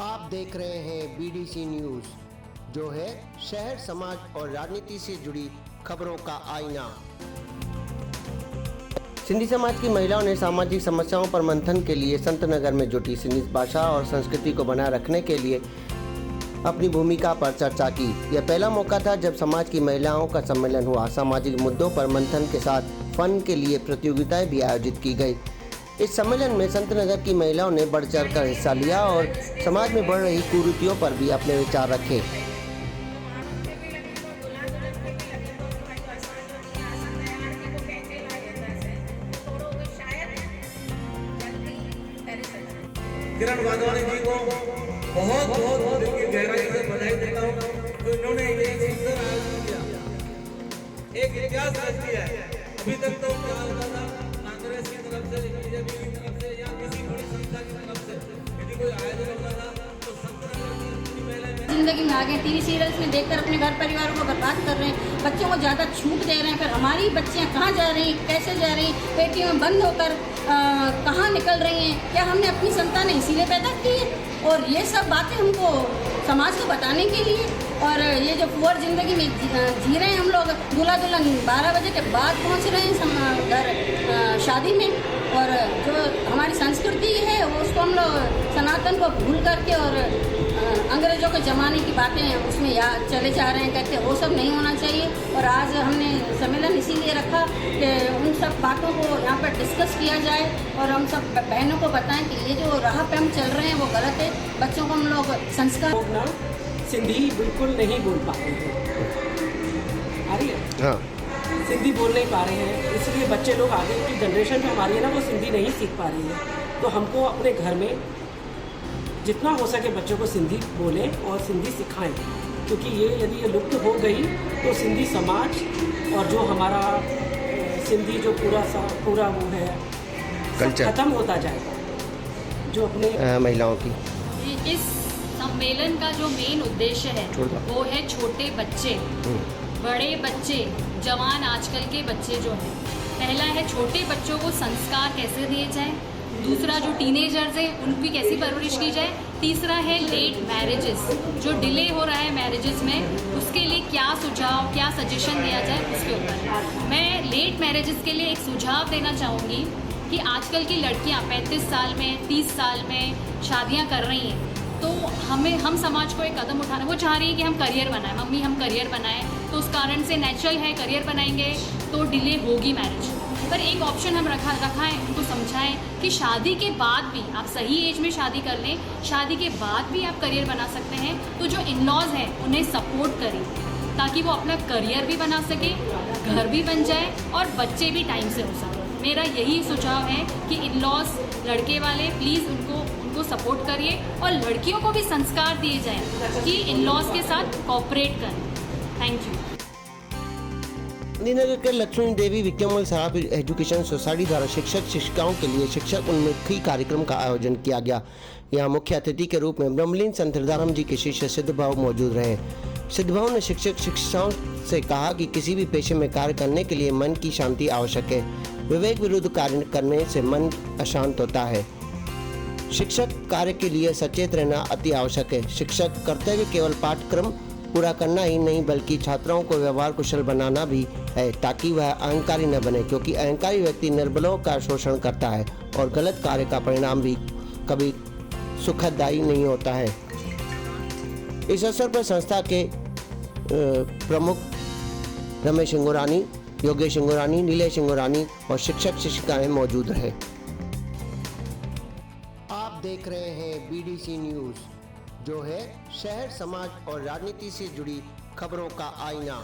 आप देख रहे हैं बीडीसी न्यूज, जो है शहर, समाज और राजनीति से जुड़ी खबरों का आईना। सिंधी समाज की महिलाओं ने सामाजिक समस्याओं पर मंथन के लिए संतनगर में जुटी। सिंधी भाषा और संस्कृति को बनाए रखने के लिए अपनी भूमिका पर चर्चा की। यह पहला मौका था जब समाज की महिलाओं का सम्मेलन हुआ। सामाजिक मुद्दों पर मंथन के साथ फन के लिए प्रतियोगिताएं भी आयोजित की गई। इस सम्मेलन में संतनगर की महिलाओं ने बढ़ चढ़ कर हिस्सा लिया और समाज में बढ़ रही कुरीतियों पर भी अपने विचार रखे। किरण वाधवानी जी को बहुत बहुत दिल की गहराई से बधाई देता हूँ, तो इन्होंने एक सुंदर आयोजन किया, एक इतिहास रच दिया है। अभी तक तो क्या होता था, कांग्रेस की तरफ से, बीजेपी की तरफ से या किसी बड़ी संस्था की तरफ से यदि कोई आयोजन होता था तो जिंदगी में आगे टीवी सीरियल्स में देखकर अपने घर परिवारों को बर्बाद कर रहे हैं, बच्चों को ज़्यादा छूट दे रहे हैं। फिर हमारी बच्चियां कहाँ जा रही हैं, कैसे जा रही हैं, पेटियों में बंद होकर कहाँ निकल रही हैं। क्या हमने अपनी संतानें इसीलिए पैदा की है? और ये सब बातें हमको समाज को बताने के लिए, और ये जो पुअर ज़िंदगी में जी रहे हैं हम लोग, दूल्हा दुल्हन 12 बजे के बाद पहुँच रहे हैं घर शादी में, और जो हमारी संस्कृति है उसको हम लोग सनातन को भूल करके और अंग्रेज़ों के ज़माने की बातें उसमें याद चले जा रहे हैं करके, वो सब नहीं होना चाहिए। और आज हमने सम्मेलन इसीलिए रखा कि उन सब बातों को यहाँ पर डिस्कस किया जाए और हम सब बहनों को बताएं कि ये जो राह पे हम चल रहे हैं वो गलत है। बच्चों को हम लोग संस्कार सिंधी बिल्कुल नहीं बोल पा रहे हैं, आ रही है? हाँ, सिंधी बोल नहीं पा रहे हैं, इसलिए बच्चे लोग आगे की जनरेशन जो हमारी है ना वो सिंधी नहीं सीख पा रही है। तो हमको अपने घर में जितना हो सके बच्चों को सिंधी बोलें और सिंधी सिखाएं, क्योंकि यदि ये लुप्त हो गई तो सिंधी समाज और जो हमारा सिंधी जो पूरा वो है कल्चर खत्म होता जाएगा। जो अपने महिलाओं की इस सम्मेलन का जो मेन उद्देश्य है वो है छोटे बच्चे, बड़े बच्चे, जवान आजकल के बच्चे जो हैं, पहला है छोटे बच्चों को संस्कार कैसे दिए जाए, दूसरा जो टीनेजर्स हैं उनकी कैसी परवरिश की जाए, तीसरा है लेट मैरिजेस, जो डिले हो रहा है मैरिजेस में, उसके लिए क्या सुझाव, क्या सजेशन दिया जाए उसके ऊपर। मैं लेट मैरिजेस के लिए एक सुझाव देना चाहूँगी कि आजकल की लड़कियाँ 35 साल में, 30 साल में शादियाँ कर रही हैं, तो हम समाज को एक कदम उठाना, वो चाह रही है कि हम करियर बनाएं, मम्मी हम करियर बनाएं, तो उस कारण से नेचुरल है करियर बनाएंगे तो डिले होगी मैरिज। पर एक ऑप्शन हम रखा है, उनको समझाएं कि शादी के बाद भी आप सही एज में शादी कर लें, शादी के बाद भी आप करियर बना सकते हैं। तो जो इन लॉज हैं उन्हें सपोर्ट करें ताकि वो अपना करियर भी बना सके, घर भी बन जाए और बच्चे भी टाइम से हो सके। मेरा यही सुझाव है कि इन लॉज लड़के वाले प्लीज़ उनको सपोर्ट करिए और लड़कियों को भी संस्कार दिए जाएं कि इन लॉज के साथ कोऑपरेट करें। Thank you. गांधीनगर के लक्ष्मी देवी विक्रमल साहब एजुकेशन सोसाइटी द्वारा शिक्षक शिक्षिकाओं के लिए शिक्षक उन्मुखी कार्यक्रम का आयोजन किया गया। यहाँ मुख्य अतिथि के रूप में ब्रह्मलीन संत हृदाराम जी के शिष्य सिद्धभाव मौजूद रहे। सिद्धभाव ने शिक्षक शिक्षिकाओं से कहा कि किसी भी पेशे में कार्य करने के लिए मन की शांति आवश्यक है। विवेक विरुद्ध कार्य करने से मन अशांत होता है। शिक्षक कार्य के लिए सचेत रहना अति आवश्यक है। शिक्षक कर्तव्य केवल पाठ्यक्रम पूरा करना ही नहीं बल्कि छात्रों को व्यवहार कुशल बनाना भी है, ताकि वह अहंकारी न बने, क्योंकि अहंकारी व्यक्ति निर्बलों का शोषण करता है और गलत कार्य का परिणाम भी कभी सुखदायी नहीं होता है। इस अवसर पर संस्था के प्रमुख रमेश सिंगुरानी, योगेश सिंगुरानी, नीलेश सिंगुरानी और शिक्षक शिक्षिकाएं मौजूद रहे। आप देख रहे हैं बीडीसी न्यूज, जो है शहर, समाज और राजनीति से जुड़ी खबरों का आईना।